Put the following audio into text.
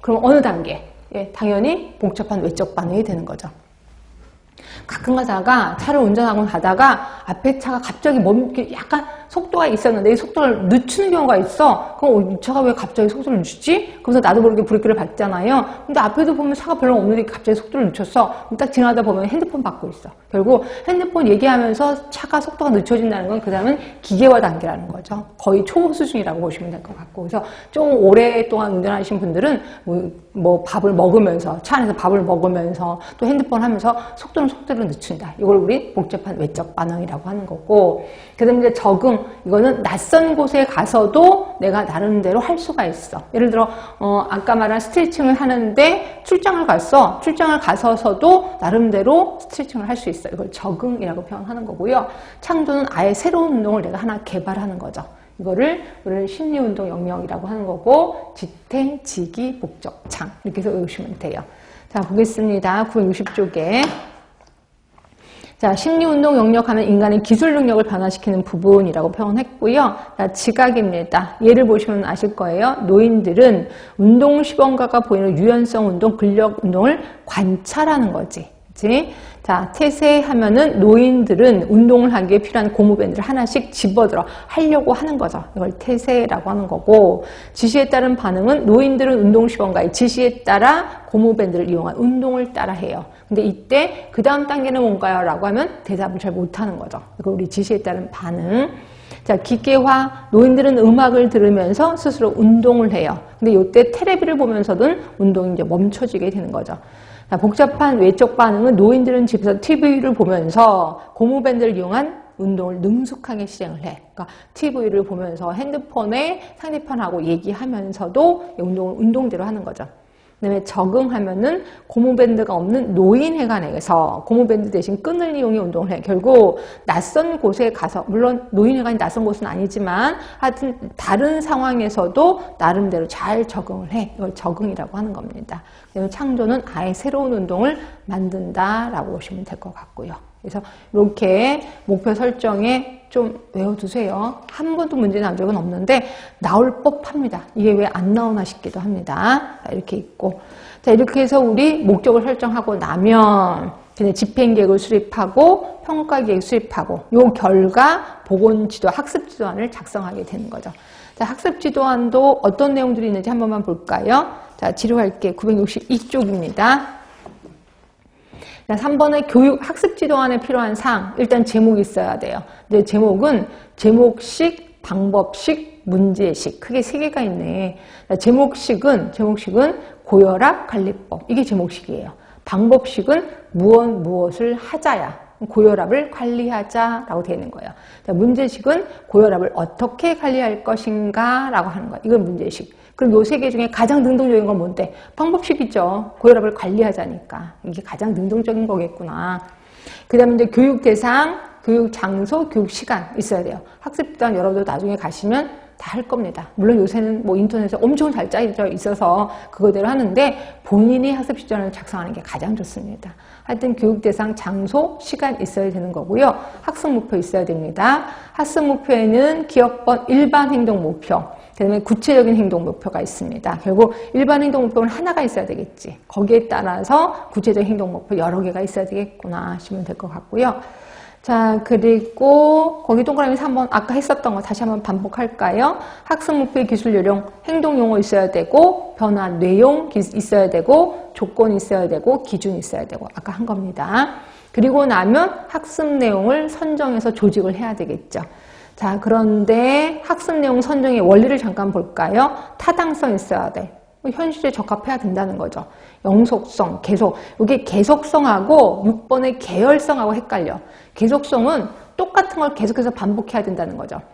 그럼 어느 단계? 예, 당연히 복잡한 외적 반응이 되는 거죠. 가끔 가다가 차를 운전하고 가다가 앞에 차가 갑자기 약간 속도가 있었는데 이 속도를 늦추는 경우가 있어. 그럼 이 차가 왜 갑자기 속도를 늦추지? 그래서 나도 모르게 브레이크를 밟잖아요. 근데 앞에도 보면 차가 별로 없는데 갑자기 속도를 늦췄어. 딱 지나가다 보면 핸드폰 받고 있어. 결국 핸드폰 얘기하면서 차가 속도가 늦춰진다는 건 그 다음은 기계화 단계라는 거죠. 거의 초수준이라고 보시면 될 것 같고. 그래서 좀 오랫동안 운전하신 분들은 뭐 밥을 먹으면서, 차 안에서 밥을 먹으면서 또 핸드폰 하면서 속도를 늦춘다. 이걸 우리 복잡한 외적 반응이라고 하는 거고. 그 다음에 이제 적응. 이거는 낯선 곳에 가서도 내가 나름대로 할 수가 있어. 예를 들어 아까 말한 스트레칭을 하는데 출장을 갔어. 출장을 가서서도 나름대로 스트레칭을 할 수 있어. 이걸 적응이라고 표현하는 거고요. 창조는 아예 새로운 운동을 내가 하나 개발하는 거죠. 이거를 우리는 심리운동 영역이라고 하는 거고, 지탱, 지기, 복적, 창 이렇게 해서 외우시면 돼요. 자, 보겠습니다. 960쪽에 자, 심리운동 영역 하면 인간의 기술 능력을 변화시키는 부분이라고 표현했고요. 자, 지각입니다. 예를 보시면 아실 거예요. 노인들은 운동 시범가가 보이는 유연성 운동, 근력 운동을 관찰하는 거지. 그치? 자, 태세하면은 노인들은 운동을 하기에 필요한 고무밴드를 하나씩 집어들어 하려고 하는 거죠. 이걸 태세라고 하는 거고, 지시에 따른 반응은 노인들은 운동 시범가의 지시에 따라 고무밴드를 이용한 운동을 따라 해요. 근데 이때 그 다음 단계는 뭔가요? 라고 하면 대답을 잘 못하는 거죠. 이거 우리 지시에 따른 반응. 자, 기계화. 노인들은 음악을 들으면서 스스로 운동을 해요. 근데 이때 테레비를 보면서는 운동이 이제 멈춰지게 되는 거죠. 자, 복잡한 외적 반응은 노인들은 집에서 TV를 보면서 고무밴드를 이용한 운동을 능숙하게 실행을 해. 그러니까 TV를 보면서 핸드폰에 상대편하고 얘기하면서도 운동대로 하는 거죠. 그다음에 적응하면은 고무밴드가 없는 노인회관에서 고무밴드 대신 끈을 이용해 운동을 해. 결국 낯선 곳에 가서, 물론 노인회관이 낯선 곳은 아니지만 하여튼 다른 상황에서도 나름대로 잘 적응을 해. 이걸 적응이라고 하는 겁니다. 그다음에 창조는 아예 새로운 운동을 만든다라고 보시면 될 것 같고요. 그래서 이렇게 목표 설정에 좀 외워두세요. 한 번도 문제 나온 적은 없는데 나올 법합니다. 이게 왜 안 나오나 싶기도 합니다. 이렇게 있고, 자, 이렇게 해서 우리 목적을 설정하고 나면 그냥 집행계획을 수립하고 평가계획 수립하고 요 결과 보건지도, 학습지도안을 작성하게 되는 거죠. 자, 학습지도안도 어떤 내용들이 있는지 한 번만 볼까요? 자, 지루할게 962쪽입니다. 3번의 교육 학습 지도안에 필요한 사항, 일단 제목이 있어야 돼요. 근데 제목은 제목식, 방법식, 문제식, 크게 3개가 있네. 제목식은 고혈압 관리법, 이게 제목식이에요. 방법식은 무엇을 하자야, 고혈압을 관리하자라고 되어 있는 거예요. 자, 문제식은 고혈압을 어떻게 관리할 것인가 라고 하는 거예요. 이건 문제식. 그럼 요 3개 중에 가장 능동적인 건 뭔데? 방법식이죠. 고혈압을 관리하자니까. 이게 가장 능동적인 거겠구나. 그 다음에 이제 교육 대상, 교육 장소, 교육 시간 있어야 돼요. 학습지도안 여러분들 나중에 가시면 다 할 겁니다. 물론 요새는 뭐 인터넷에 엄청 잘 짜여져 있어서 그거대로 하는데 본인이 학습지도안을 작성하는 게 가장 좋습니다. 하여튼 교육 대상, 장소, 시간 있어야 되는 거고요. 학습 목표 있어야 됩니다. 학습 목표에는 기억번 일반 행동 목표, 그다음에 구체적인 행동 목표가 있습니다. 결국 일반 행동 목표는 하나가 있어야 되겠지. 거기에 따라서 구체적인 행동 목표 여러 개가 있어야 되겠구나 하시면 될 것 같고요. 자, 그리고 거기 동그라미에서 한번 아까 했었던 거 다시 한번 반복할까요? 학습 목표의 기술 요령, 행동 용어 있어야 되고, 변화 내용 있어야 되고, 조건이 있어야 되고, 기준이 있어야 되고, 아까 한 겁니다. 그리고 나면 학습 내용을 선정해서 조직을 해야 되겠죠. 자, 그런데 학습 내용 선정의 원리를 잠깐 볼까요? 타당성 있어야 돼. 현실에 적합해야 된다는 거죠. 영속성, 계속. 이게 계속성하고 6번의 계열성하고 헷갈려. 계속성은 똑같은 걸 계속해서 반복해야 된다는 거죠.